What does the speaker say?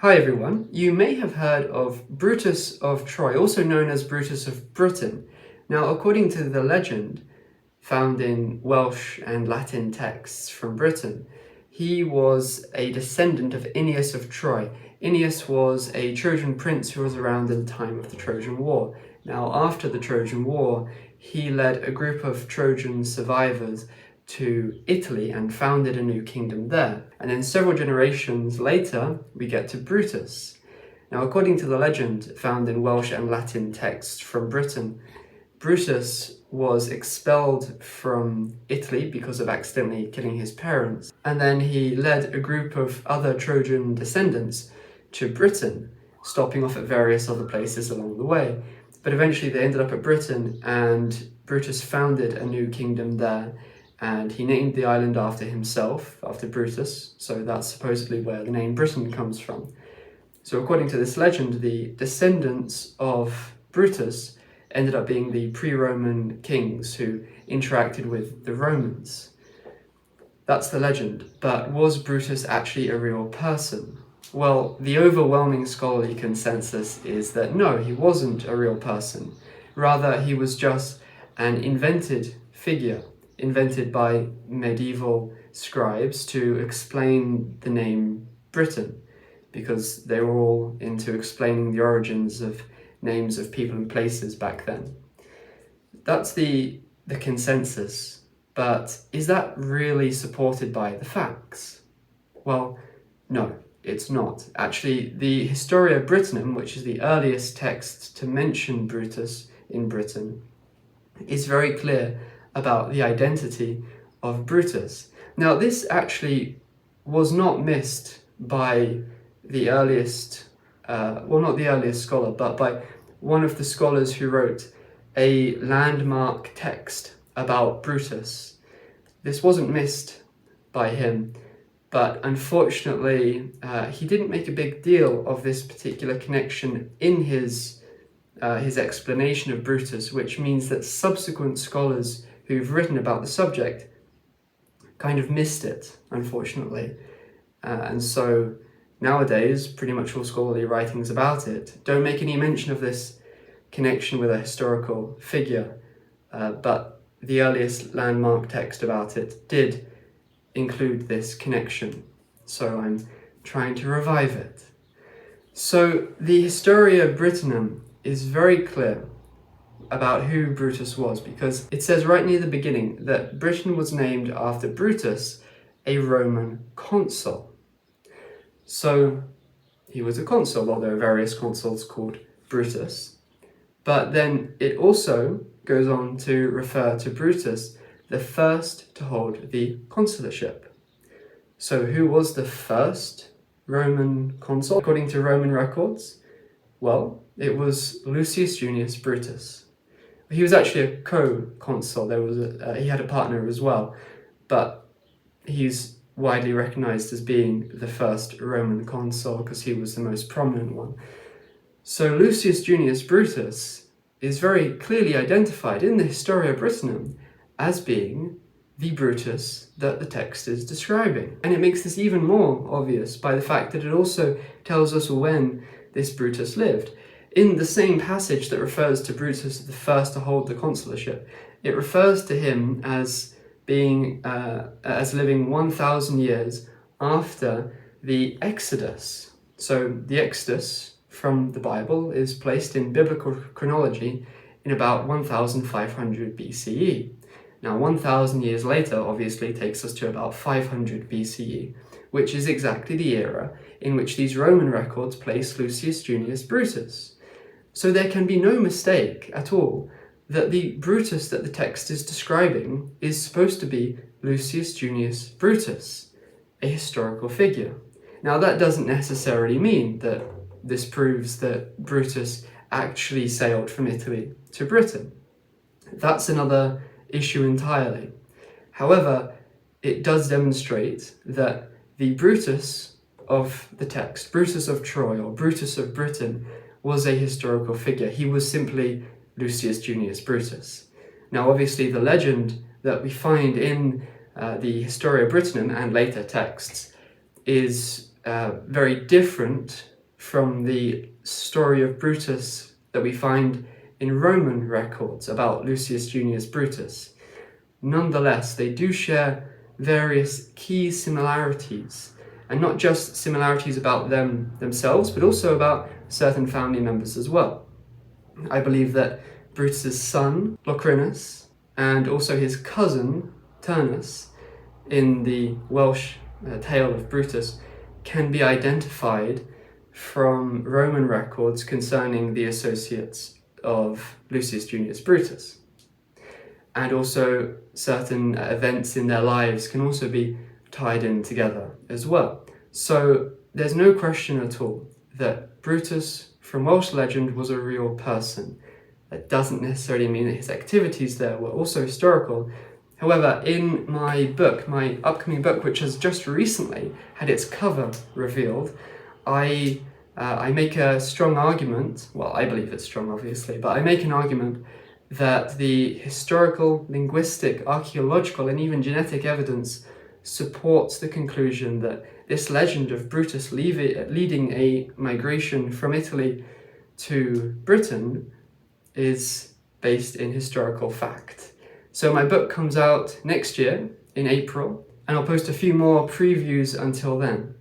Hi everyone, you may have heard of Brutus of Troy, also known as Brutus of Britain. Now, according to the legend found in Welsh and Latin texts from Britain, he was a descendant of Junius of Troy. Junius was a Trojan prince who was around in the time of the Trojan War. Now, after the Trojan War, he led a group of Trojan survivors to Italy and founded a new kingdom there. And then several generations later, we get to Brutus. Now, according to the legend found in Welsh and Latin texts from Britain, Brutus was expelled from Italy because of accidentally killing his parents, and then he led a group of other Trojan descendants to Britain, stopping off at various other places along the way. But eventually they ended up at Britain, and Brutus founded a new kingdom there, and he named the island after himself, after Brutus, so that's supposedly where the name Britain comes from. So according to this legend, the descendants of Brutus ended up being the pre-Roman kings who interacted with the Romans. That's the legend, but was Brutus actually a real person? Well, the overwhelming scholarly consensus is that no, he wasn't a real person. Rather, he was just an invented figure, invented by medieval scribes to explain the name Britain, because they were all into explaining the origins of names of people and places back then. That's the consensus, but is that really supported by the facts? Well, no, it's not. Actually, the Historia Britam, which is the earliest text to mention Brutus in Britain, is very clear about the identity of Brutus. Now, this actually was not missed by the earliest, not the earliest scholar, but by one of the scholars who wrote a landmark text about Brutus. This wasn't missed by him, but unfortunately, he didn't make a big deal of this particular connection in his explanation of Brutus, which means that subsequent scholars who've written about the subject kind of missed it, unfortunately. And so nowadays, pretty much all scholarly writings about it don't make any mention of this connection with a historical figure, but the earliest landmark text about it did include this connection. So I'm trying to revive it. So the Historia Britam is very clear about who Brutus was, because it says right near the beginning that Britain was named after Brutus, a Roman consul. So he was a consul, although there are various consuls called Brutus. But then it also goes on to refer to Brutus, the first to hold the consulship. So who was the first Roman consul according to Roman records? Well, it was Lucius Junius Brutus. He was actually a co-consul. He had a partner as well, but he's widely recognized as being the first Roman consul because he was the most prominent one. So Lucius Junius Brutus is very clearly identified in the Historia Britam as being the Brutus that the text is describing. And it makes this even more obvious by the fact that it also tells us when this Brutus lived. In the same passage that refers to Brutus the first to hold the consulship, it refers to him as being as living 1,000 years after the Exodus. So the Exodus from the Bible is placed in biblical chronology in about 1,500 BCE. Now, 1,000 years later obviously takes us to about 500 BCE, which is exactly the era in which these Roman records place Lucius Junius Brutus. So there can be no mistake at all that the Brutus that the text is describing is supposed to be Lucius Junius Brutus, a historical figure. Now, that doesn't necessarily mean that this proves that Brutus actually sailed from Italy to Britain. That's another issue entirely. However, it does demonstrate that the Brutus of the text, Brutus of Troy or Brutus of Britain, was a historical figure. He was simply Lucius Junius Brutus. Now, obviously, the legend that we find in the Historia Britam and later texts is very different from the story of Brutus that we find in Roman records about Lucius Junius Brutus. Nonetheless, they do share various key similarities, and not just similarities about them themselves, but also about certain family members as well. I believe that Brutus's son, Locrinus, and also his cousin, Turnus, in the Welsh tale of Brutus, can be identified from Roman records concerning the associates of Lucius Junius Brutus. And also certain events in their lives can also be tied in together as well. So there's no question at all that Brutus from Welsh legend was a real person. That doesn't necessarily mean that his activities there were also historical. However, in my book, my upcoming book, which has just recently had its cover revealed, I make a strong argument, well, I believe it's strong obviously, but I make an argument that the historical, linguistic, archaeological, and even genetic evidence supports the conclusion that this legend of Brutus leading a migration from Italy to Britain is based in historical fact. So my book comes out next year in April, and I'll post a few more previews until then.